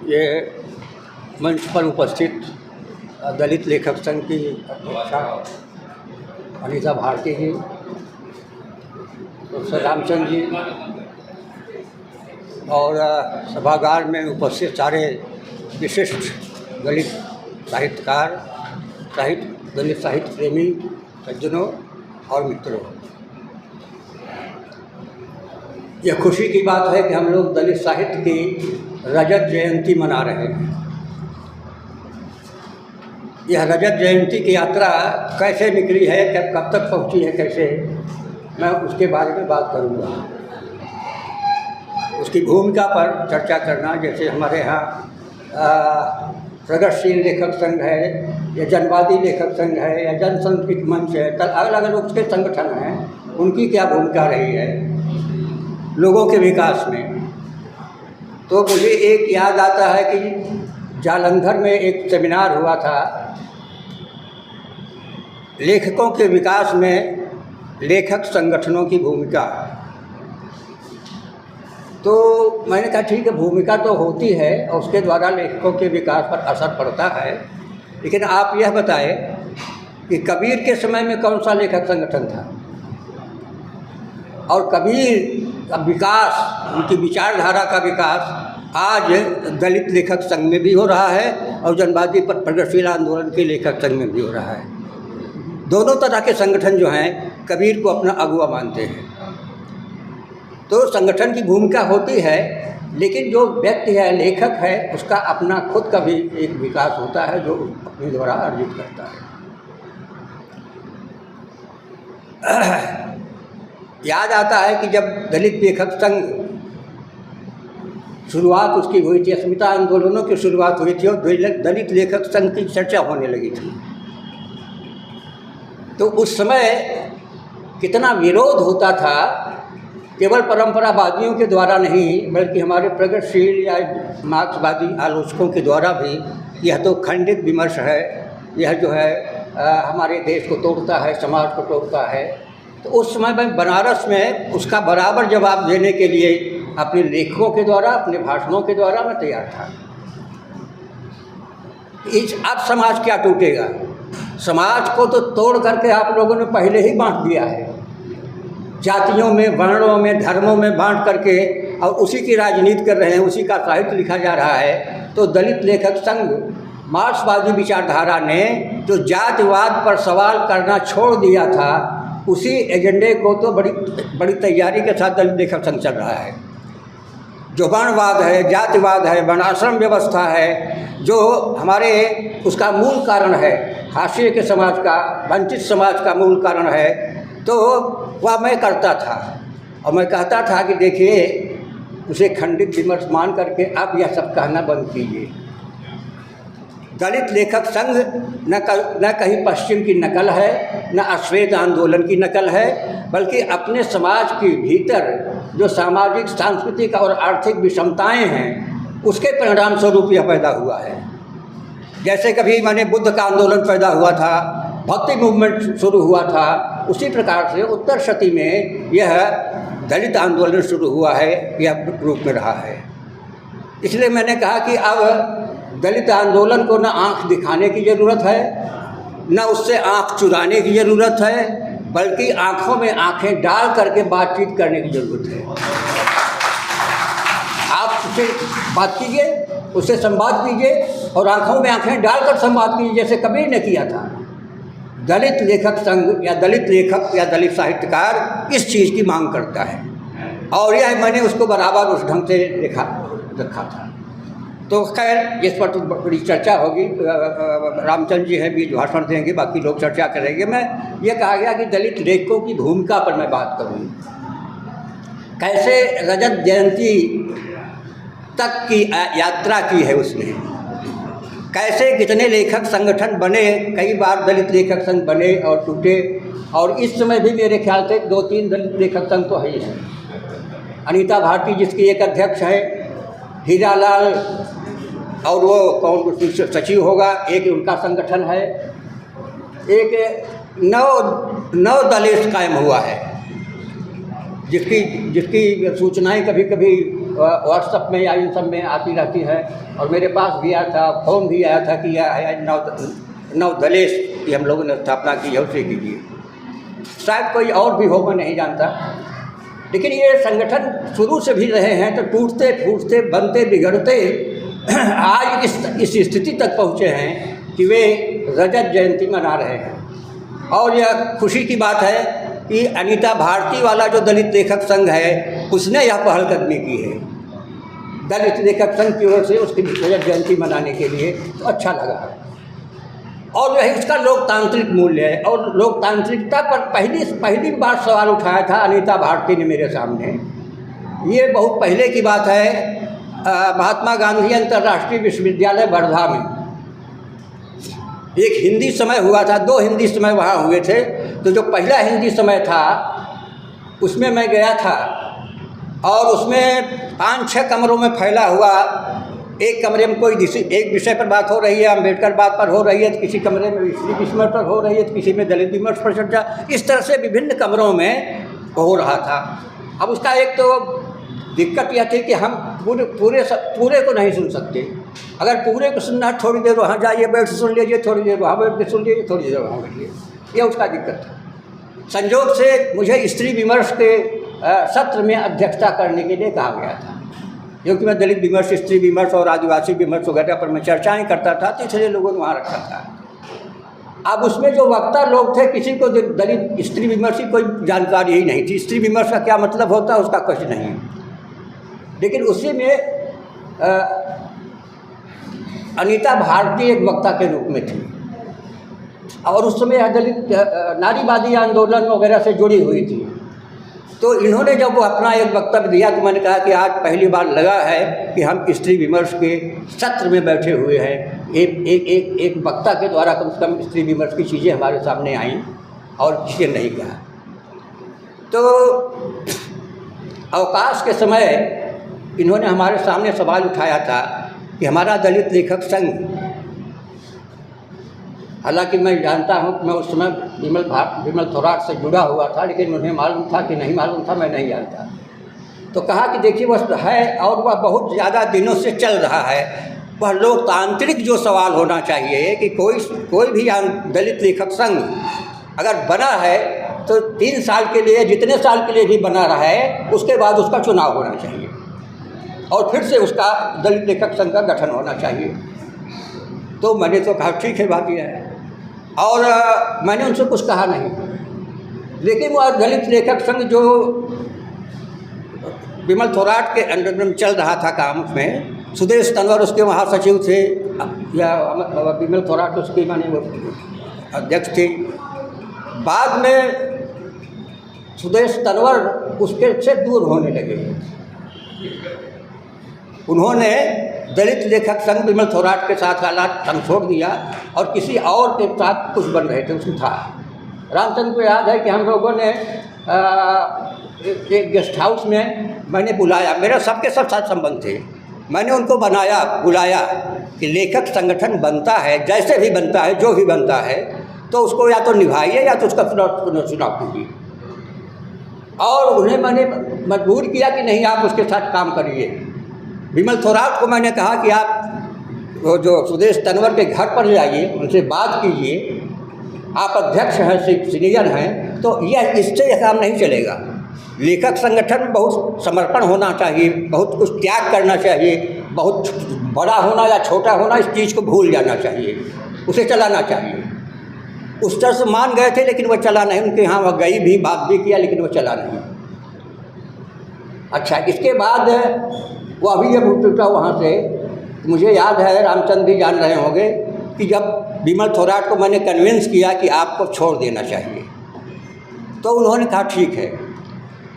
ये मंच पर उपस्थित दलित लेखक संघ की अध्यक्षा अनीता भारती जी, प्रोफेसर रामचंद्र जी और सभागार में उपस्थित सारे विशिष्ट दलित साहित्यकार, दलित साहित्य प्रेमी सज्जनों और मित्रों, यह खुशी की बात है कि हम लोग दलित साहित्य की रजत जयंती मना रहे हैं। यह रजत जयंती की यात्रा कैसे निकली है, कब तक पहुंची है, कैसे, मैं उसके बारे में बात करूंगा। उसकी भूमिका पर चर्चा करना, जैसे हमारे यहाँ प्रगतिशील लेखक संघ है या जनवादी लेखक संघ है या जन संस्कृति मंच है, अलग अलग उसके संगठन हैं, उनकी क्या भूमिका रही है लोगों के विकास में। तो मुझे एक याद आता है कि जालंधर में एक सेमिनार हुआ था लेखकों के विकास में लेखक संगठनों की भूमिका। तो मैंने कहा ठीक है, भूमिका तो होती है और उसके द्वारा लेखकों के विकास पर असर पड़ता है, लेकिन आप यह बताएं कि कबीर के समय में कौन सा लेखक संगठन था और कबीर का विकास, उनकी विचारधारा का विकास आज दलित लेखक संघ में भी हो रहा है और जनवादी पर प्रगतिशील आंदोलन के लेखक संघ में भी हो रहा है। दोनों तरह के संगठन जो हैं कबीर को अपना अगुवा मानते हैं। तो संगठन की भूमिका होती है, लेकिन जो व्यक्ति है, लेखक है, उसका अपना खुद का भी एक विकास होता है जो अपने द्वारा अर्जित करता है। याद आता है कि जब दलित लेखक संघ शुरुआत उसकी हुई थी, अस्मिता आंदोलनों की शुरुआत हुई थी और दलित लेखक संघ की चर्चा होने लगी थी, तो उस समय कितना विरोध होता था, केवल परंपरावादियों के द्वारा नहीं बल्कि हमारे प्रगतिशील या मार्क्सवादी आलोचकों के द्वारा भी। यह तो खंडित विमर्श है, यह जो है हमारे देश को तोड़ता है, समाज को तोड़ता है। तो उस समय मैं बनारस में उसका बराबर जवाब देने के लिए अपने लेखकों के द्वारा, अपने भाषणों के द्वारा मैं तैयार था। अब समाज क्या टूटेगा? समाज को तो तोड़ करके आप लोगों ने पहले ही बांट दिया है, जातियों में, वर्णों में, धर्मों में बांट करके, और उसी की राजनीति कर रहे हैं, उसी का साहित्य लिखा जा रहा है। तो दलित लेखक संघ, मार्क्सवादी विचारधारा ने जो जातिवाद पर सवाल करना छोड़ दिया था, उसी एजेंडे को तो बड़ी तैयारी के साथ दलित लेखक संघ चल रहा है। जो वर्णवाद है, जातिवाद है, वर्णाश्रम व्यवस्था है, जो हमारे उसका मूल कारण है, हाशिए के समाज का, वंचित समाज का मूल कारण है, तो वह मैं करता था। और मैं कहता था कि देखिए, उसे खंडित विमर्श मान करके आप यह सब कहना बंद कीजिए। दलित लेखक संघ न कहीं पश्चिम की नकल है, न अश्वेत आंदोलन की नकल है, बल्कि अपने समाज के भीतर जो सामाजिक, सांस्कृतिक और आर्थिक विषमताएं हैं, उसके परिणाम स्वरूप यह पैदा हुआ है। जैसे कभी मैंने बुद्ध का आंदोलन पैदा हुआ था, भक्ति मूवमेंट शुरू हुआ था, उसी प्रकार से उत्तर शती में यह दलित आंदोलन शुरू हुआ है, यह रूप में रहा है। इसलिए मैंने कहा कि अब दलित आंदोलन को न आंख दिखाने की ज़रूरत है, न उससे आंख चुराने की ज़रूरत है, बल्कि आंखों में आंखें डाल करके बातचीत करने की ज़रूरत है। आप उससे बात कीजिए, उससे संवाद कीजिए और आंखों में आंखें डालकर संवाद कीजिए, जैसे कबीर ने किया था। दलित लेखक संघ या दलित लेखक या दलित साहित्यकार इस चीज़ की मांग करता है, और यह मैंने उसको बराबर उस ढंग से रखा था। तो खैर, इस पर तो बड़ी चर्चा होगी, रामचंद्र जी हैं, बीच भाषण देंगे, बाकी लोग चर्चा करेंगे। मैं ये कहा गया कि दलित लेखकों की भूमिका पर मैं बात करूँ, कैसे रजत जयंती तक की यात्रा की है उसने, कैसे कितने लेखक संगठन बने, कई बार दलित लेखक संघ बने और टूटे, और इस समय भी मेरे ख्याल से 2-3 दलित लेखक संघ तो है ही हैं। अनीता भारती जिसकी एक अध्यक्ष है, हीरालाल और वो कौन सचिव होगा, एक उनका संगठन है, एक नव दलित कायम हुआ है, जिसकी सूचनाएं कभी कभी व्हाट्सएप में या इन सब में आती रहती हैं, और मेरे पास भी आया था, फ़ोन भी आया था कि यह नवदलेश की हम लोगों ने स्थापना की है, उसे कीजिए। शायद कोई और भी हो, मैं नहीं जानता, लेकिन ये संगठन शुरू से भी रहे हैं, तो टूटते फूटते बनते बिगड़ते आज इस स्थिति तक पहुँचे हैं कि वे रजत जयंती मना रहे हैं। और यह खुशी की बात है कि अनीता भारती वाला जो दलित लेखक संघ है, उसने यह पहलकदमी की है दलित लेखक संघ की ओर से उसकी रजत जयंती मनाने के लिए, तो अच्छा लगा। और वही उसका लोकतांत्रिक मूल्य है, और लोकतांत्रिकता पर पहली बार सवाल उठाया था अनीता भारती ने मेरे सामने। ये बहुत पहले की बात है, महात्मा गांधी अंतर्राष्ट्रीय विश्वविद्यालय वर्धा में एक हिंदी समय हुआ था, 2 हिंदी समय वहाँ हुए थे। तो जो पहला हिंदी समय था उसमें मैं गया था, और उसमें 5-6 कमरों में फैला हुआ, एक कमरे में कोई एक विषय पर बात हो रही है, अम्बेडकर बात पर हो रही है, तो किसी कमरे में स्त्री विस्मरण पर हो रही है, तो किसी में दलित विमर्श पर चर्चा, इस तरह से विभिन्न कमरों में हो रहा था। अब उसका एक तो दिक्कत यह थी कि हम पूरे को नहीं सुन सकते। अगर पूरे को सुनना, थोड़ी देर वहाँ जाइए बैठ सुन लीजिए, थोड़ी देर वहाँ बैठ के सुन लीजिए, थोड़ी देर वहाँ बैठिए, यह उसका दिक्कत था। संयोग से मुझे स्त्री विमर्श के सत्र में अध्यक्षता करने के लिए कहा गया था, क्योंकि मैं दलित विमर्श, स्त्री विमर्श और आदिवासी विमर्श वगैरह पर मैं चर्चाएँ करता था, तो इसलिए लोगों ने वहाँ रखा था। अब उसमें जो वक्ता लोग थे, किसी को दलित स्त्री विमर्श की कोई जानकारी ही नहीं थी। स्त्री विमर्श का क्या मतलब होता है उसका कुछ नहीं, लेकिन उसी में अनीता भारती एक वक्ता के रूप में थी, और उस समय दलित नारीवादी आंदोलन वगैरह से जुड़ी हुई थी। तो इन्होंने जब वो अपना एक वक्तव्य दिया, तो मैंने कहा कि आज पहली बार लगा है कि हम स्त्री विमर्श के सत्र में बैठे हुए हैं। एक वक्ता के द्वारा कम से कम स्त्री विमर्श की चीज़ें हमारे सामने आईं, और किसी ने नहीं कहा। तो अवकाश के समय इन्होंने हमारे सामने सवाल उठाया था कि हमारा दलित लेखक संघ, हालांकि मैं जानता हूँ कि मैं उस समय विमल थोराट से जुड़ा हुआ था, लेकिन मुझे मालूम था कि नहीं मालूम था, मैं नहीं जानता। तो कहा कि देखिए वह है, और वह बहुत ज़्यादा दिनों से चल रहा है। वह लोकतांत्रिक जो सवाल होना चाहिए कि कोई भी दलित लेखक संघ अगर बना है तो 3 साल के लिए, जितने साल के लिए भी बना रहा है, उसके बाद उसका चुनाव होना चाहिए, और फिर से उसका दलित लेखक संघ का गठन होना चाहिए। तो मैंने तो कहा ठीक है, बात यह है, और मैंने उनसे कुछ कहा नहीं। लेकिन वह दलित लेखक संघ जो विमल थोराट के अंडर में चल रहा था काम, उसमें सुदेश तनवर उसके महासचिव थे, या विमल थोराट उसके माने वो अध्यक्ष थे। बाद में सुदेश तनवर उसके से दूर होने लगे। उन्होंने दलित लेखक संघ विमल थोराट के साथ हालात छोड़ दिया, और किसी और के साथ कुछ बन रहे थे, उसमें था। रामचंद्र को याद है कि हम लोगों ने एक गेस्ट हाउस में मैंने बुलाया, मेरा सबके सब साथ संबंध थे, मैंने उनको बुलाया कि लेखक संगठन बनता है, जैसे भी बनता है, जो भी बनता है, तो उसको या तो निभाइए या तो उसका चुनाव कीजिए। और उन्हें मैंने मजबूर किया कि नहीं, आप उसके साथ काम करिए। विमल थोराट को मैंने कहा कि आप वो जो सुदेश तनवर के घर पर जाइए, उनसे बात कीजिए, आप अध्यक्ष हैं, सीनियर हैं, तो इससे यह काम नहीं चलेगा। लेखक संगठन में बहुत समर्पण होना चाहिए, बहुत कुछ त्याग करना चाहिए, बहुत बड़ा होना या छोटा होना, इस चीज़ को भूल जाना चाहिए, उसे चलाना चाहिए। उस तरह से मान गए थे, लेकिन वह चला नहीं। उनके यहाँ वह गई भी, बात भी किया, लेकिन वह चला नहीं। अच्छा, इसके बाद वो अभी जब उठा वहाँ से, मुझे याद है, रामचंद्र भी जान रहे होंगे कि जब विमल थोराट को मैंने कन्विंस किया कि आपको छोड़ देना चाहिए, तो उन्होंने कहा ठीक है।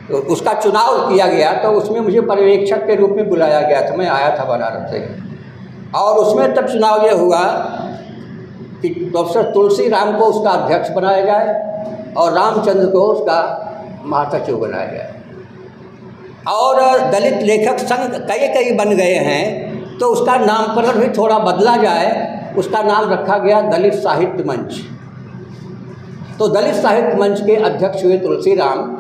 तो उसका चुनाव किया गया, तो उसमें मुझे पर्यवेक्षक के रूप में बुलाया गया था। मैं आया था बनारस से, और उसमें तब चुनाव ये हुआ कि प्रोफेसर तुलसी राम को उसका अध्यक्ष बनाया जाए और रामचंद्र को उसका महासचिव बनाया जाए। और दलित लेखक संघ कई बन गए हैं, तो उसका नामकरण भी थोड़ा बदला जाए, उसका नाम रखा गया दलित साहित्य मंच। तो दलित साहित्य मंच के अध्यक्ष हुए तुलसी राम,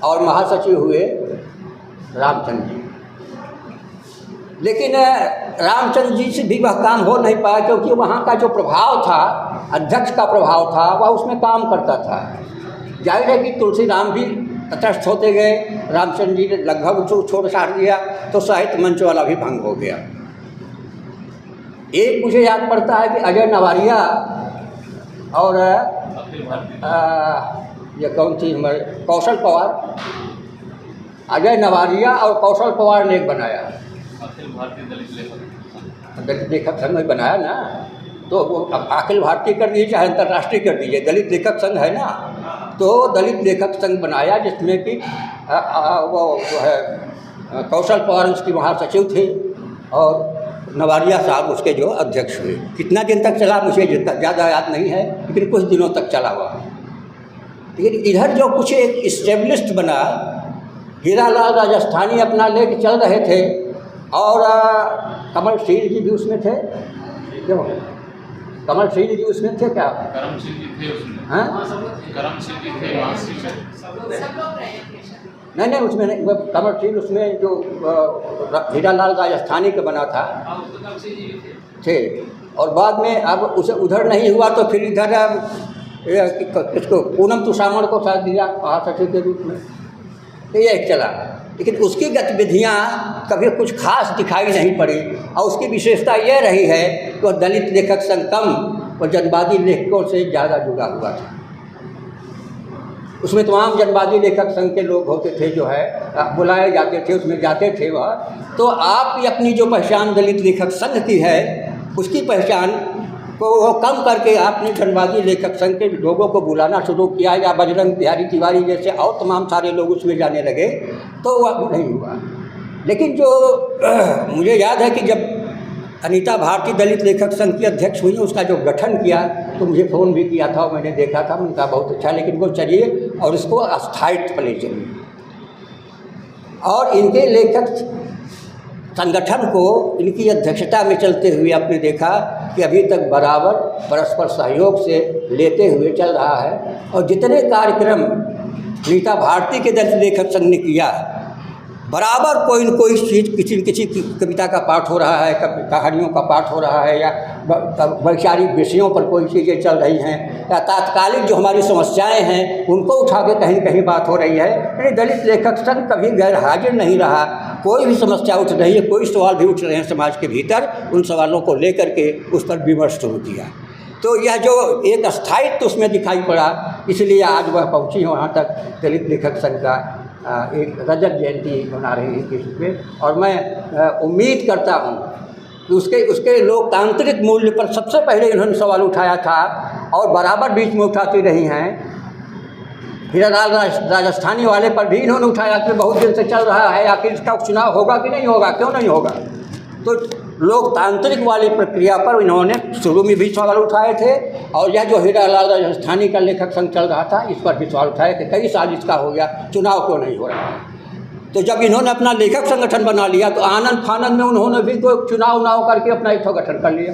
और महासचिव हुए रामचंद्र जी। लेकिन रामचंद्र जी से भी वह काम हो नहीं पाया, क्योंकि वहाँ का जो प्रभाव था, अध्यक्ष का प्रभाव था, वह उसमें काम करता था। जाहिर है कि तुलसी राम भी तटस्थ होते गए, रामचंद्र जी ने लगभग उसको छोड़ छाड़ दिया, तो साहित्य मंच वाला भी भंग हो गया। एक मुझे याद पड़ता है कि अजय नवारिया और ये कौन थी हमारे कौशल पवार, अजय नवारिया और कौशल पवार ने एक बनाया, दलित लेखक संघ में बनाया ना, तो वो अखिल भारतीय कर दीजिए चाहे अंतर्राष्ट्रीय कर दीजिए, दलित लेखक संघ है ना, तो दलित लेखक संघ बनाया जिसमें कि वो जो है कौशल पवार उसकी महासचिव थे और नवारिया साहब उसके जो अध्यक्ष हुए। कितना दिन तक चला मुझे ज़्यादा याद नहीं है, लेकिन कुछ दिनों तक चला हुआ। लेकिन इधर जो कुछ एक इस्टेब्लिश्ड बना, हीरालाल राजस्थानी अपना लेके चल रहे थे और कमलशील जी भी उसमें थे, क्यों कमलशील जी उसमें थे क्या? करमशील जी थे उसमें। हाँ, करमशील जी थे, नहीं उसमें नहीं, कमलशील उसमें जो हीरालाल राजस्थानी का बना था थे, और बाद में अब उसे उधर नहीं हुआ तो फिर इधर इसको पूनम तुषामण को साथ दिया महासचिव के रूप में, तो ये एक चला। लेकिन उसकी गतिविधियाँ कभी कुछ खास दिखाई नहीं पड़ी, और उसकी विशेषता यह रही है कि वह दलित लेखक संघ कम और जनवादी लेखकों से ज़्यादा जुड़ा हुआ था। उसमें तमाम जनवादी लेखक संघ के लोग होते थे, जो है बुलाए जाते थे, उसमें जाते थे वह। तो आप अपनी जो पहचान दलित लेखक संघ की है, उसकी पहचान को वो कम करके आपने जनवादी लेखक संघ के लोगों को बुलाना शुरू किया, या बजरंग बिहारी तिवारी जैसे और तमाम सारे लोग उसमें जाने लगे, तो वह नहीं हुआ। लेकिन जो मुझे याद है कि जब अनीता भारती दलित लेखक संघ की अध्यक्ष हुई, उसका जो गठन किया, तो मुझे फ़ोन भी किया था और मैंने देखा था, मैंने कहा बहुत अच्छा, लेकिन वो चलिए और इसको स्थायित्व ले चलिए। और इनके लेखक संगठन को इनकी अध्यक्षता में चलते हुए आपने देखा कि अभी तक बराबर परस्पर सहयोग से लेते हुए चल रहा है। और जितने कार्यक्रम अनीता भारती के दलित लेखक संघ ने किया, बराबर कोई न कोई चीज़, किसी न किसी कविता का पाठ हो रहा है, कहानियों का पाठ हो रहा है, या वैचारिक विषयों पर कोई चीज़ें चल रही हैं, या तात्कालिक जो हमारी समस्याएं हैं उनको उठा के कहीं कहीं बात हो रही है। यानी दलित लेखक संघ कभी गैर हाजिर नहीं रहा। कोई भी समस्या उठ रही है, कोई सवाल भी उठ रहे हैं समाज के भीतर, उन सवालों को लेकर के उस पर विमर्श शुरू किया। तो यह जो एक स्थायित्व उसमें दिखाई पड़ा, इसलिए आज वह पहुँची है वहाँ तक। दलित लेखक संघ का एक रजत जयंती मना रही है किसी पे, और मैं उम्मीद करता हूँ कि उसके लोकतांत्रिक मूल्य पर सबसे पहले इन्होंने सवाल उठाया था, और बराबर बीच में उठाती रही हैं। हीरालाल राजस्थानी वाले पर भी इन्होंने उठाया कि बहुत दिन से चल रहा है, आखिर इसका चुनाव होगा कि नहीं होगा, क्यों नहीं होगा। तो लोकतांत्रिक वाली प्रक्रिया पर इन्होंने शुरू में भी सवाल उठाए थे, और यह जो हीरालाल राजस्थानी का लेखक संघ चल रहा था, इस पर भी सवाल उठाए कि कई साल इसका हो गया, चुनाव क्यों नहीं हो रहा। तो जब इन्होंने अपना लेखक संगठन बना लिया, तो आनंद फानंद में उन्होंने भी तो चुनाव करके अपना एक गठन कर लिया।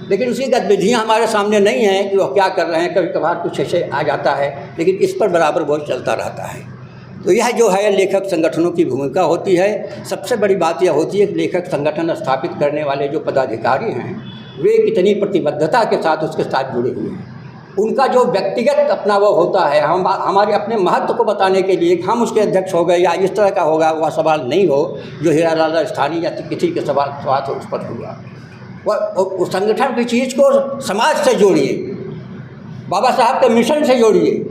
लेकिन उसकी गतिविधियाँ हमारे सामने नहीं हैं कि वह क्या कर रहे हैं। कभी कभार कुछ ऐसे आ जाता है, लेकिन इस पर बराबर बहुत चलता रहता है। तो यह जो है लेखक संगठनों की भूमिका होती है। सबसे बड़ी बात यह होती है कि लेखक संगठन स्थापित करने वाले जो पदाधिकारी हैं, वे कितनी प्रतिबद्धता के साथ उसके साथ जुड़े हुए हैं। उनका जो व्यक्तिगत अपना वो होता है, हम हमारे अपने महत्व को बताने के लिए हम उसके अध्यक्ष हो गए या इस तरह का होगा, वह सवाल नहीं हो जो हीरालाल राजस्थानी या किसी के सवाल उस पर हुआ। वह उस संगठन की चीज़ को समाज से जोड़िए, बाबा साहब के मिशन से जोड़िए,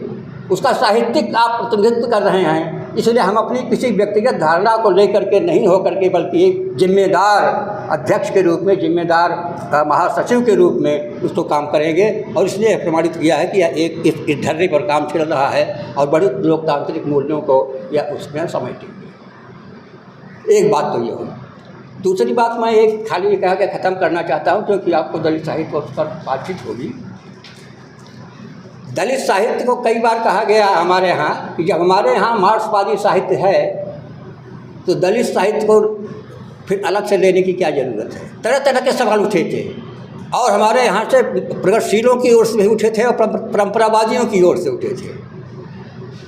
उसका साहित्यिक आप प्रतिनिधित्व कर रहे हैं। इसलिए हम अपनी किसी व्यक्तिगत धारणा को लेकर के नहीं हो करके, बल्कि एक जिम्मेदार अध्यक्ष के रूप में, जिम्मेदार महासचिव के रूप में उसको काम करेंगे। और इसलिए प्रमाणित किया है कि यह एक इस ढर्रे पर काम चल रहा है और बड़े लोकतांत्रिक मूल्यों को यह उसमें समेटेंगे। एक बात तो ये हुई। दूसरी बात मैं एक खाली ये कह के ख़त्म करना चाहता हूँ, क्योंकि आपको दलित साहित्य उस पर बातचीत होगी। दलित साहित्य को कई बार कहा गया हमारे यहाँ कि जब हमारे यहाँ मार्क्सवादी साहित्य है, तो दलित साहित्य को फिर अलग से लेने की क्या ज़रूरत है। तरह तरह के सवाल उठे थे, और हमारे यहाँ से प्रगतिशीलों की ओर से भी उठे थे और परंपरावादियों की ओर से उठे थे।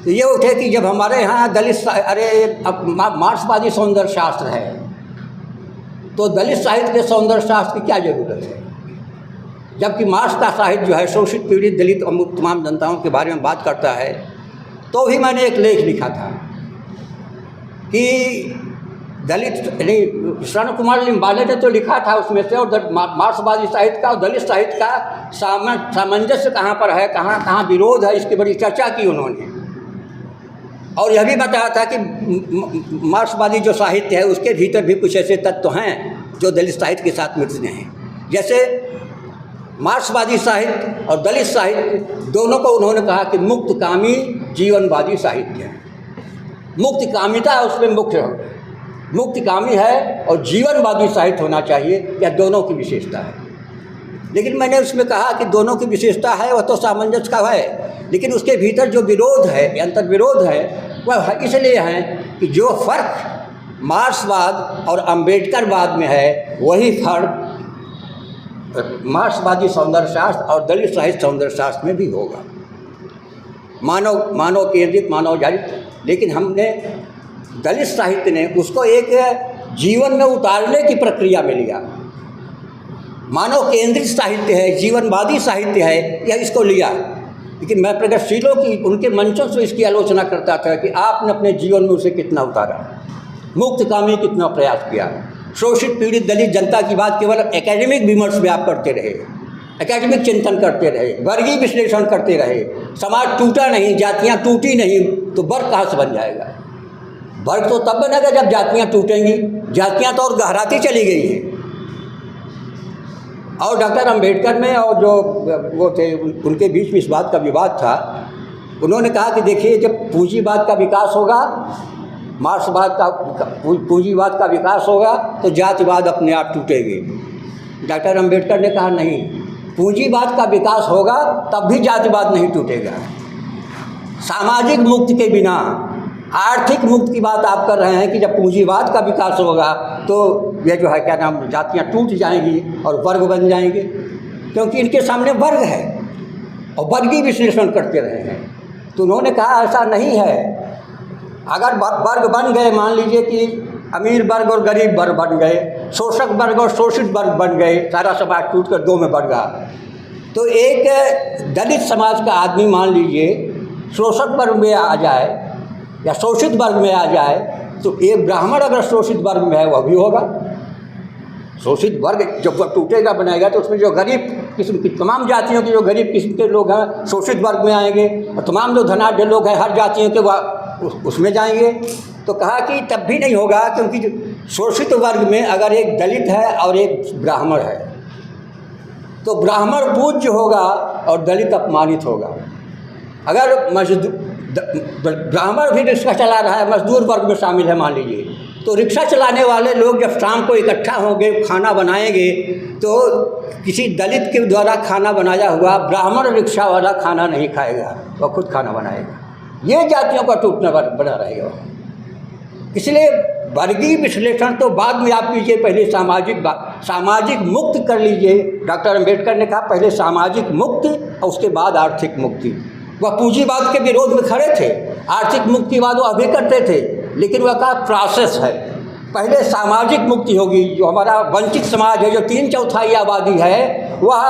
तो ये उठे कि जब हमारे यहाँ दलित अब मार्क्सवादी सौंदर्य शास्त्र है, तो दलित साहित्य के सौंदर्य शास्त्र की क्या ज़रूरत है? जबकि मार्क्स का साहित्य जो है शोषित, पीड़ित, दलित और तमाम जनताओं के बारे में बात करता है। तो भी मैंने एक लेख लिखा था कि दलित नहीं, शरण कुमार लिम्बाले ने तो लिखा था उसमें से, और मार्क्सवादी साहित्य का और दलित साहित्य का सामंजस्य कहाँ पर है, कहाँ विरोध है, इसकी बड़ी चर्चा की उन्होंने। और यह भी बताया था कि मार्क्सवादी जो साहित्य है उसके भीतर भी कुछ ऐसे तत्व हैं जो दलित साहित्य के साथ मिलते हैं। जैसे मार्क्सवादी साहित्य और दलित साहित्य दोनों को उन्होंने कहा कि मुक्तकामी जीवनवादी साहित्य है। मुक्तकामिता उसमें मुख्य हो, मुक्तकामी है और जीवनवादी साहित्य होना चाहिए, यह दोनों की विशेषता है। लेकिन मैंने उसमें कहा कि दोनों की विशेषता है वह तो सामंजस्य का है, लेकिन उसके भीतर जो विरोध है, अंतर विरोध है, वह इसलिए है कि जो फर्क मार्क्सवाद और अम्बेडकरवाद में है वही फर्क मार्क्सवादी सौंदर्य शास्त्र और दलित साहित्य सौंदर्य शास्त्र में भी होगा। मानव केंद्रित, मानव जागृत। लेकिन हमने दलित साहित्य ने उसको एक जीवन में उतारने की प्रक्रिया में लिया। मानव केंद्रित साहित्य है, जीवनवादी साहित्य है, यह इसको लिया। लेकिन मैं प्रगतिशीलों की उनके मंचों से इसकी आलोचना करता था कि आपने अपने जीवन में उसे कितना उतारा, मुक्तकामी कितना प्रयास किया। शोषित, पीड़ित, दलित जनता की बात केवल एकेडमिक विमर्श में आप करते रहे, एकेडमिक चिंतन करते रहे, वर्गीय विश्लेषण करते रहे। समाज टूटा नहीं, जातियाँ टूटी नहीं, तो वर्ग कहाँ से बन जाएगा? वर्ग तो तब बनेगा जब जातियाँ टूटेंगी। जातियाँ तो और गहराती चली गई हैं। और डॉक्टर अम्बेडकर में और जो वो थे उनके बीच में इस बात का विवाद था। उन्होंने कहा कि देखिए, जब पूंजीवाद का विकास होगा, मार्क्सवाद का पूंजीवाद का विकास होगा तो जातिवाद अपने आप टूटेगी। डॉक्टर अम्बेडकर ने कहा नहीं, पूंजीवाद का विकास होगा तब भी जातिवाद नहीं टूटेगा। सामाजिक मुक्ति के बिना आर्थिक मुक्ति की बात आप कर रहे हैं कि जब पूंजीवाद का विकास होगा तो ये जो है क्या नाम, जातियाँ टूट जाएंगी और वर्ग बन जाएंगे, क्योंकि इनके सामने वर्ग है और वर्गीय विश्लेषण करते रहे हैं। तो उन्होंने कहा ऐसा नहीं है। अगर वर्ग बन गए, मान लीजिए कि अमीर वर्ग और गरीब वर्ग बन गए, शोषक वर्ग और शोषित वर्ग बन गए, सारा समाज टूट कर दो में बढ़ गया। तो एक दलित समाज का आदमी मान लीजिए शोषक वर्ग में आ जाए या शोषित वर्ग में आ जाए, तो एक ब्राह्मण अगर शोषित वर्ग में है वह भी होगा। शोषित वर्ग जब वह टूटेगा, बनाएगा, तो उसमें जो गरीब किस्म की तमाम जातियों के जो गरीब किस्म के लोग हैं शोषित वर्ग में आएंगे, और तमाम जो धनाढ़ लोग हैं हर जातियों के वह उसमें जाएंगे। तो कहा कि तब भी नहीं होगा, क्योंकि शोषित वर्ग में अगर एक दलित है और एक ब्राह्मण है तो ब्राह्मण पूज्य होगा और दलित अपमानित होगा। अगर ब्राह्मण भी रिक्शा चला रहा है, मजदूर वर्ग में शामिल है मान लीजिए, तो रिक्शा चलाने वाले लोग जब शाम को इकट्ठा होंगे, खाना बनाएंगे, तो किसी दलित के द्वारा खाना बनाया हुआ ब्राह्मण रिक्शा वाला खाना नहीं खाएगा, वह खुद खाना बनाएगा। ये जातियों का टूटना बना रहेगा। इसलिए वर्गीय विश्लेषण तो बाद में आप कीजिए, पहले सामाजिक मुक्ति कर लीजिए। डॉक्टर अम्बेडकर ने कहा पहले सामाजिक मुक्ति और उसके बाद आर्थिक मुक्ति। वह पूंजीवाद के विरोध में खड़े थे, आर्थिक मुक्तिवाद वो अभी करते थे, लेकिन वह का प्रोसेस है। पहले सामाजिक मुक्ति होगी। जो हमारा वंचित समाज है, जो 3/4 आबादी है, वह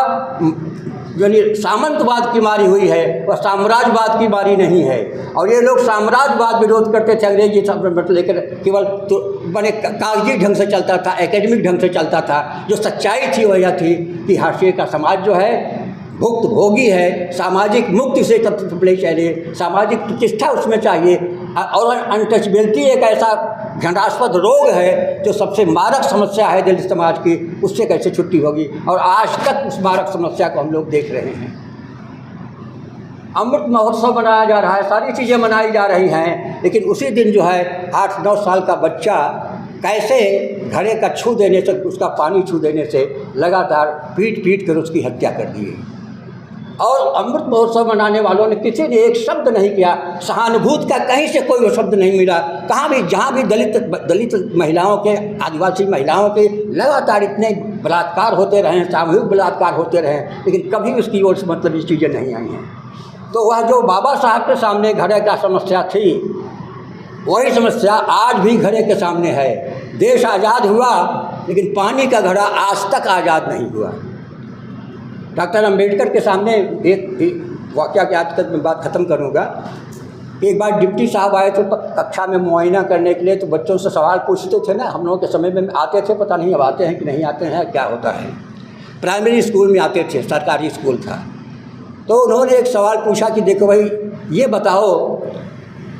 यानी सामंतवाद की मारी हुई है, वह साम्राज्यवाद की मारी नहीं है। और ये लोग साम्राज्यवाद विरोध करते थे, अंग्रेजी मतलब लेकर केवल तो बड़े कागजी ढंग से चलता था, एकेडमिक ढंग से चलता था। जो सच्चाई थी वह यह थी कि हाशिए का समाज जो है भुक्त भोगी है, सामाजिक मुक्ति से पहले चाहिए, सामाजिक प्रतिष्ठा उसमें चाहिए। और अनटचबिलिटी एक ऐसा घृणास्पद रोग है जो सबसे मारक समस्या है दलित समाज की, उससे कैसे छुट्टी होगी? और आज तक उस मारक समस्या को हम लोग देख रहे हैं। अमृत महोत्सव मनाया जा रहा है, सारी चीज़ें मनाई जा रही हैं, लेकिन उसी दिन जो है 8-9 साल का बच्चा कैसे घड़े का छू देने से, उसका पानी छू देने से लगातार पीट कर उसकी हत्या कर दी। और अमृत महोत्सव मनाने वालों ने किसी ने एक शब्द नहीं किया, सहानुभूति का कहीं से कोई शब्द नहीं मिला। कहाँ भी जहाँ भी दलित महिलाओं के, आदिवासी महिलाओं के लगातार इतने बलात्कार होते रहे, सामूहिक बलात्कार होते रहे, लेकिन कभी उसकी ओर से मतलब इस चीज़ें नहीं आई हैं। तो वह जो बाबा साहब के सामने घड़े का समस्या थी, वही समस्या आज भी घड़े के सामने है। देश आज़ाद हुआ लेकिन पानी का घड़ा आज तक आज़ाद नहीं हुआ। डॉक्टर अम्बेडकर के सामने एक वाक़या के आज तक मैं बात ख़त्म करूँगा। एक बार डिप्टी साहब आए थे कक्षा में मुआयना करने के लिए, तो बच्चों से सवाल पूछते थे ना, हम लोगों के समय में आते थे, पता नहीं अब आते हैं कि नहीं आते हैं, क्या होता है। प्राइमरी स्कूल में आते थे, सरकारी स्कूल था। तो उन्होंने एक सवाल पूछा कि देखो भाई, ये बताओ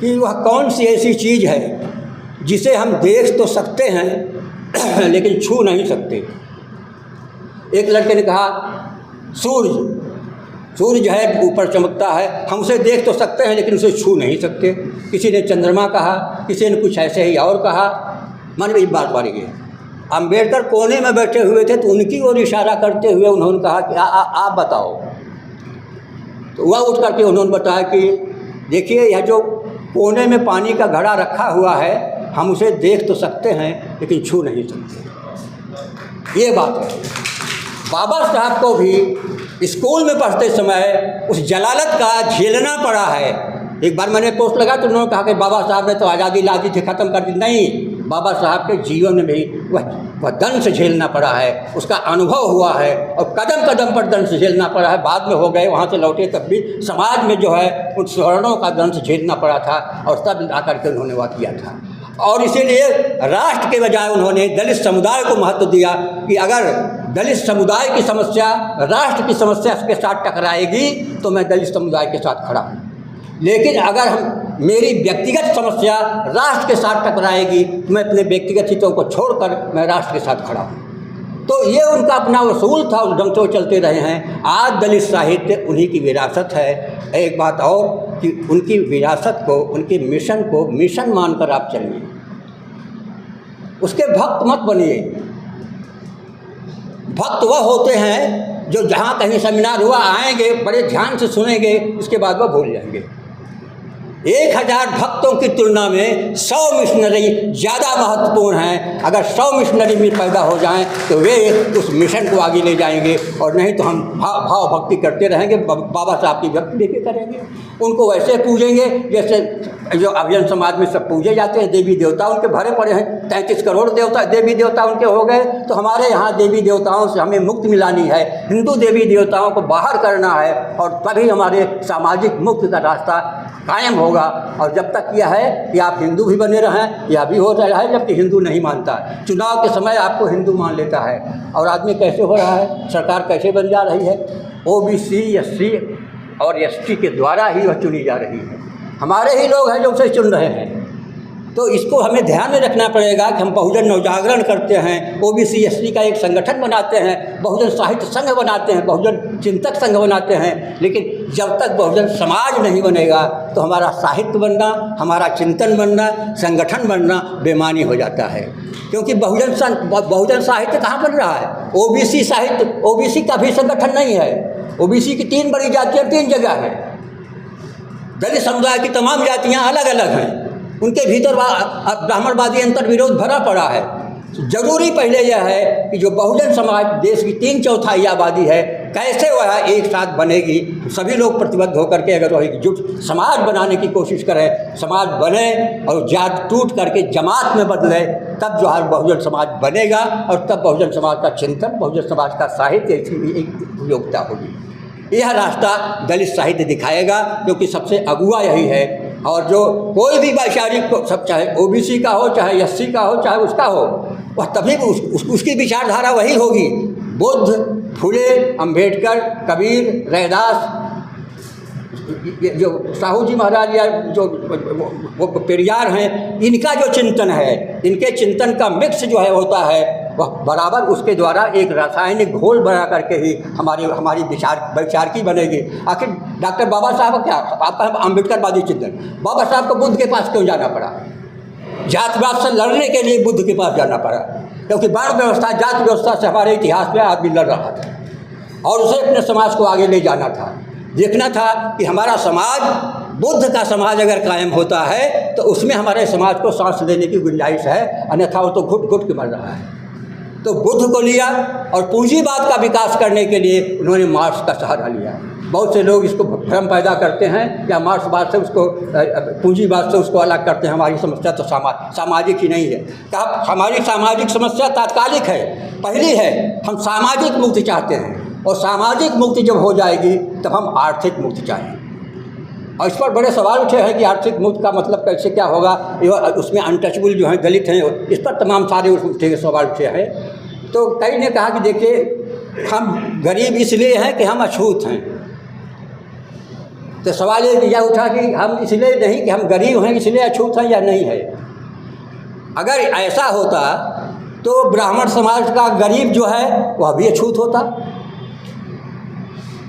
कि वह कौन सी ऐसी चीज़ है जिसे हम देख तो सकते हैं लेकिन छू नहीं सकते। एक लड़के ने कहा सूर्य जो है ऊपर चमकता है, हम उसे देख तो सकते हैं लेकिन उसे छू नहीं सकते। किसी ने चंद्रमा कहा, किसी ने कुछ ऐसे ही और कहा। मन में बात पड़ गई। अम्बेडकर कोने में बैठे हुए थे, तो उनकी ओर इशारा करते हुए उन्होंने कहा कि आप बताओ। तो वह उठ करके उन्होंने बताया कि देखिए, यह जो कोने में पानी का घड़ा रखा हुआ है, हम उसे देख तो सकते हैं लेकिन छू नहीं सकते। ये बात है। बाबा साहब को भी स्कूल में पढ़ते समय उस जलालत का झेलना पड़ा है। एक बार मैंने पोस्ट लगा तो उन्होंने कहा कि बाबा साहब ने तो आज़ादी ला दी थी, ख़त्म कर दी। नहीं, बाबा साहब के जीवन में भी वह दंश झेलना पड़ा है, उसका अनुभव हुआ है, और कदम कदम पर दंश झेलना पड़ा है। बाद में हो गए, वहाँ से लौटे, तब भी समाज में जो है उन स्वर्णों का दंश झेलना पड़ा था, और तब आकर के उन्होंने वह किया था। और इसीलिए राष्ट्र के बजाय उन्होंने दलित समुदाय को महत्व दिया कि अगर दलित समुदाय की समस्या राष्ट्र की समस्या के साथ टकराएगी तो मैं दलित समुदाय के साथ खड़ा हूँ, लेकिन अगर मेरी व्यक्तिगत समस्या राष्ट्र के साथ टकराएगी तो मैं अपने व्यक्तिगत हितों को छोड़कर मैं राष्ट्र के साथ खड़ा हूँ। तो ये उनका अपना उसूल था, उस ढंग से वो चलते रहे हैं। आज दलित साहित्य उन्हीं की विरासत है। एक बात और कि उनकी विरासत को, उनके मिशन को मिशन मानकर आप चलिए, उसके भक्त मत बनिए। भक्त वह होते हैं जो जहाँ कहीं सेमिनार हुआ आएंगे, बड़े ध्यान से सुनेंगे, उसके बाद वह भूल जाएंगे। 1000 भक्तों की तुलना में 100 मिशनरी ज़्यादा महत्वपूर्ण हैं। अगर 100 मिशनरी में पैदा हो जाएं तो वे उस मिशन को आगे ले जाएंगे, और नहीं तो हम भाव भक्ति करते रहेंगे, बाबा साहब की भक्ति लेके करेंगे। उनको वैसे पूजेंगे जैसे जो अभिजन समाज में सब पूजे जाते हैं। देवी देवता उनके भरे पड़े हैं, 33 करोड़ देवता देवी देवता उनके हो गए। तो हमारे यहाँ देवी देवताओं से हमें मुक्ति मिलानी है, हिंदू देवी देवताओं को बाहर करना है, और तभी हमारे सामाजिक मुक्ति का रास्ता कायम होगा। और जब तक यह है कि आप हिंदू भी बने रहें, यह भी हो रहा है जबकि हिंदू नहीं मानता। चुनाव के समय आपको हिंदू मान लेता है, और आदमी कैसे हो रहा है, सरकार कैसे बन जा रही है, OBC SC और ST के द्वारा ही वह चुनी जा रही है। हमारे ही लोग हैं जो उसे चुन रहे हैं। तो इसको हमें ध्यान में रखना पड़ेगा कि हम बहुजन नवजागरण करते हैं, OBC SC का एक संगठन बनाते हैं, बहुजन साहित्य संघ बनाते हैं, बहुजन चिंतक संघ बनाते हैं, लेकिन जब तक बहुजन समाज नहीं बनेगा तो हमारा साहित्य बनना, हमारा चिंतन बनना, संगठन बनना बेमानी हो जाता है। क्योंकि बहुजन साहित्य कहाँ बन रहा है? OBC साहित्य, OBC का भी संगठन नहीं है। OBC की 3 बड़ी जातियाँ 3 जगह हैं। दलित समुदाय की तमाम जातियाँ अलग अलग हैं, उनके भीतर ब्राह्मणवादी अंतर विरोध भरा पड़ा है। जरूरी पहले यह है कि जो बहुजन समाज देश की 3/4 आबादी है, कैसे वह एक साथ बनेगी। सभी लोग प्रतिबद्ध होकर के अगर वह एकजुट समाज बनाने की कोशिश करें, समाज बने और जात टूट करके जमात में बदले, तब जो है बहुजन समाज बनेगा, और तब बहुजन समाज का चिंतन, बहुजन समाज का साहित्य की एक योग्यता होगी। यह रास्ता दलित साहित्य दिखाएगा, क्योंकि सबसे अगुआ यही है। और जो कोई भी वैचारिक को, सब चाहे OBC का हो, चाहे SC का हो, चाहे उसका हो, वह तभी उसकी विचारधारा वही होगी। बुद्ध, फुले, अम्बेडकर, कबीर, रैदास, जो साहू जी महाराज या जो वो पेरियार हैं, इनका जो चिंतन है, इनके चिंतन का मिक्स जो है होता है, वह बराबर उसके द्वारा एक रासायनिक घोल बना करके ही हमारी वैचारिकी बनेगी। आखिर डॉक्टर बाबा साहब क्या, आपका अम्बेडकरवादी चिंतन, बाबा साहब को बुद्ध के पास क्यों जाना पड़ा? जातिवाद से लड़ने के लिए बुद्ध के पास जाना पड़ा, क्योंकि वर्ण व्यवस्था, जाति व्यवस्था से हमारे इतिहास में आदमी लड़ रहा था, और उसे अपने समाज को आगे ले जाना था। देखना था कि हमारा समाज, बुद्ध का समाज अगर कायम होता है तो उसमें हमारे समाज को सांस लेने की गुंजाइश है, अन्यथा वो तो घुट घुट के मर रहा है। तो बुद्ध को लिया, और पूंजीवाद का विकास करने के लिए उन्होंने मार्क्स का सहारा लिया। बहुत से लोग इसको भ्रम पैदा करते हैं या मार्क्सवाद से उसको पूंजीवाद से उसको अलग करते हैं। हमारी समस्या तो सामाजिक ही नहीं है। क्या हमारी सामाजिक समस्या तात्कालिक है, पहली है। हम सामाजिक मुक्ति चाहते हैं और सामाजिक मुक्ति जब हो जाएगी तब हम आर्थिक मुक्ति चाहेंगे। और इस पर बड़े सवाल उठे हैं कि आर्थिक मुक्ति का मतलब कैसे क्या होगा, उसमें अनटचेबल जो हैं दलित हैं, इस पर तमाम सारे उठे सवाल उठे हैं। तो कई ने कहा कि देखिए हम गरीब इसलिए हैं कि हम अछूत हैं। तो सवाल यह उठा कि हम इसलिए नहीं कि हम गरीब हैं इसलिए अछूत हैं या नहीं है। अगर ऐसा होता तो ब्राह्मण समाज का गरीब जो है वह भी अछूत होता।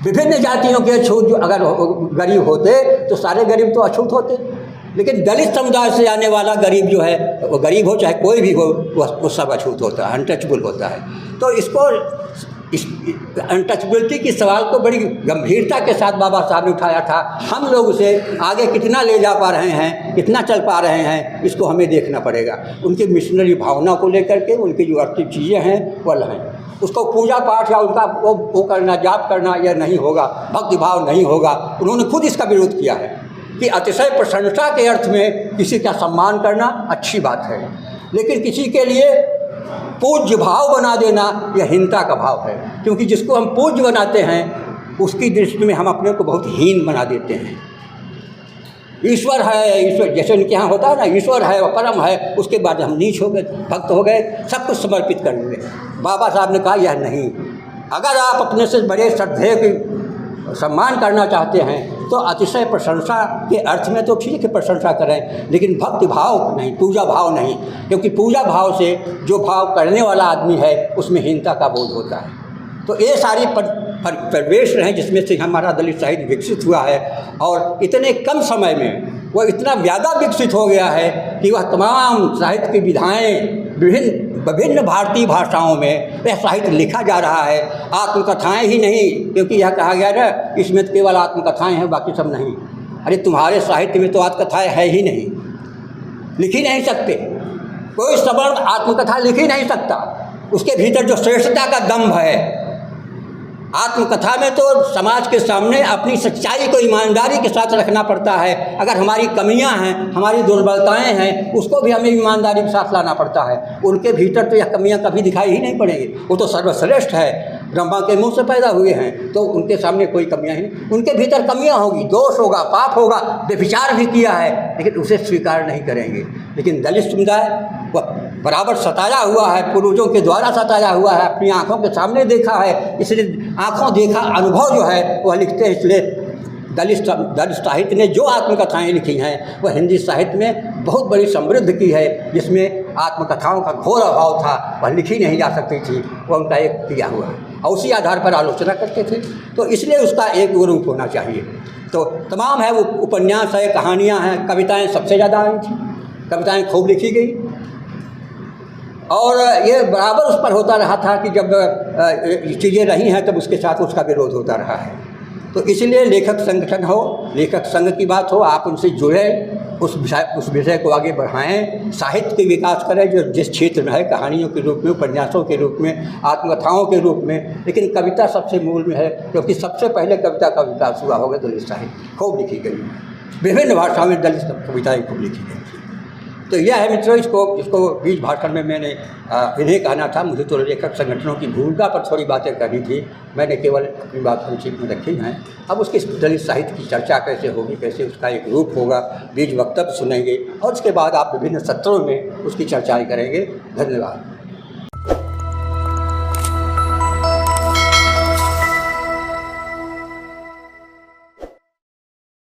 विभिन्न जातियों के अछूत जो अगर गरीब होते तो सारे गरीब तो अछूत होते। लेकिन दलित समुदाय से आने वाला गरीब जो है, वो गरीब हो चाहे कोई भी हो, वो सब अछूत होता है, अनटचेबल होता है। तो इसको इस अनटचेबिलिटी की सवाल को बड़ी गंभीरता के साथ बाबा साहब ने उठाया था। हम लोग उसे आगे कितना ले जा पा रहे हैं, कितना चल पा रहे हैं, इसको हमें देखना पड़ेगा। उनकी मिशनरी भावना को लेकर के उनकी जो अर्थिक चीज़ें हैं वह हैं, उसको पूजा पाठ या उनका वो करना, जाप करना यह नहीं होगा, भक्ति भाव नहीं होगा। उन्होंने खुद इसका विरोध किया है कि अतिशय प्रशंसा के अर्थ में किसी का सम्मान करना अच्छी बात है, लेकिन किसी के लिए पूज्य भाव बना देना यह हीनता का भाव है। क्योंकि जिसको हम पूज्य बनाते हैं उसकी दृष्टि में हम अपने को बहुत हीन बना देते हैं। ईश्वर है, ईश्वर जैसे उनके यहाँ होता है ना, ईश्वर है वह परम है, उसके बाद हम नीच हो गए, भक्त हो गए, सब कुछ समर्पित कर दिए। बाबा साहब ने कहा यह नहीं। अगर आप अपने से बड़े श्रद्धेय की सम्मान करना चाहते हैं तो अतिशय प्रशंसा के अर्थ में तो ठीक है प्रशंसा करें, लेकिन भक्ति भाव नहीं, पूजा भाव नहीं। क्योंकि पूजा भाव से जो भाव करने वाला आदमी है उसमें हीनता का बोध होता है। तो ये सारी परिवेश हैं जिसमें से हमारा दलित साहित्य विकसित हुआ है। और इतने कम समय में वह इतना ज़्यादा विकसित हो गया है कि वह तमाम साहित्य की विधाएँ विभिन्न भारतीय भाषाओं में वह साहित्य लिखा जा रहा है। आत्मकथाएं ही नहीं, क्योंकि यह कहा गया ना इसमें तो केवल आत्मकथाएं हैं, बाकी सब नहीं। अरे तुम्हारे साहित्य में तो आत्मकथाएं है ही नहीं, लिख ही नहीं सकते। कोई सवर्ण आत्मकथा लिख ही नहीं सकता। उसके भीतर जो श्रेष्ठता का दम्भ है, आत्मकथा में तो समाज के सामने अपनी सच्चाई को ईमानदारी के साथ रखना पड़ता है। अगर हमारी कमियां हैं, हमारी दुर्बलताएं हैं, उसको भी हमें ईमानदारी के साथ लाना पड़ता है। उनके भीतर तो यह कमियां कभी दिखाई ही नहीं पड़ेंगी। वो तो सर्वश्रेष्ठ है, ब्रह्मा के मुंह से पैदा हुए हैं, तो उनके सामने कोई कमियां ही नहीं। उनके भीतर कमियां होगी, दोष होगा, पाप होगा, व्यभिचार भी किया है, लेकिन उसे स्वीकार नहीं करेंगे। लेकिन दलित समुदाय वह बराबर सताया हुआ है, पूर्वजों के द्वारा सताया हुआ है, अपनी आँखों के सामने देखा है, इसलिए आँखों देखा अनुभव जो है वह लिखते हैं। इसलिए दलित साहित्य ने जो आत्मकथाएं लिखी हैं वह हिंदी साहित्य में बहुत बड़ी समृद्ध की है, जिसमें आत्मकथाओं का घोर अभाव था, वह लिखी नहीं जा सकती थी, वह उनका एक किया हुआ है और उसी आधार पर आलोचना करते थे। तो इसलिए उसका एक रूप होना चाहिए। तो तमाम है, वो उपन्यास है, कहानियाँ हैं, कविताएँ सबसे ज़्यादा आई थी, कविताएँ खूब लिखी गई। और ये बराबर उस पर होता रहा था कि जब चीज़ें रही हैं तब उसके साथ उसका विरोध होता रहा है। तो इसलिए लेखक संगठन हो, लेखक संघ की बात हो, आप उनसे जुड़े, उस विषय को आगे बढ़ाएं, साहित्य के विकास करें जो जिस क्षेत्र में है, कहानियों के रूप में, उपन्यासों के रूप में, आत्मकथाओं के रूप में। लेकिन कविता सबसे मूल में है, क्योंकि सबसे पहले कविता का विकास हुआ होगा दलित साहित्य। खूब लिखी गई, विभिन्न भाषाओं में दलित कविताएँ खूब लिखी गई। तो यह है मित्रों, इसको बीच भाषण में मैंने इन्हें कहना था। मुझे तो लेखक संगठनों की भूमिका पर थोड़ी बातें करनी थी, मैंने केवल अपनी बात संक्षिप्त में रखी हैं। अब उसकी दलित साहित्य की चर्चा कैसे होगी, कैसे उसका एक रूप होगा, बीज वक्तव्य सुनेंगे और उसके बाद आप विभिन्न सत्रों में उसकी चर्चाएँ करेंगे। धन्यवाद।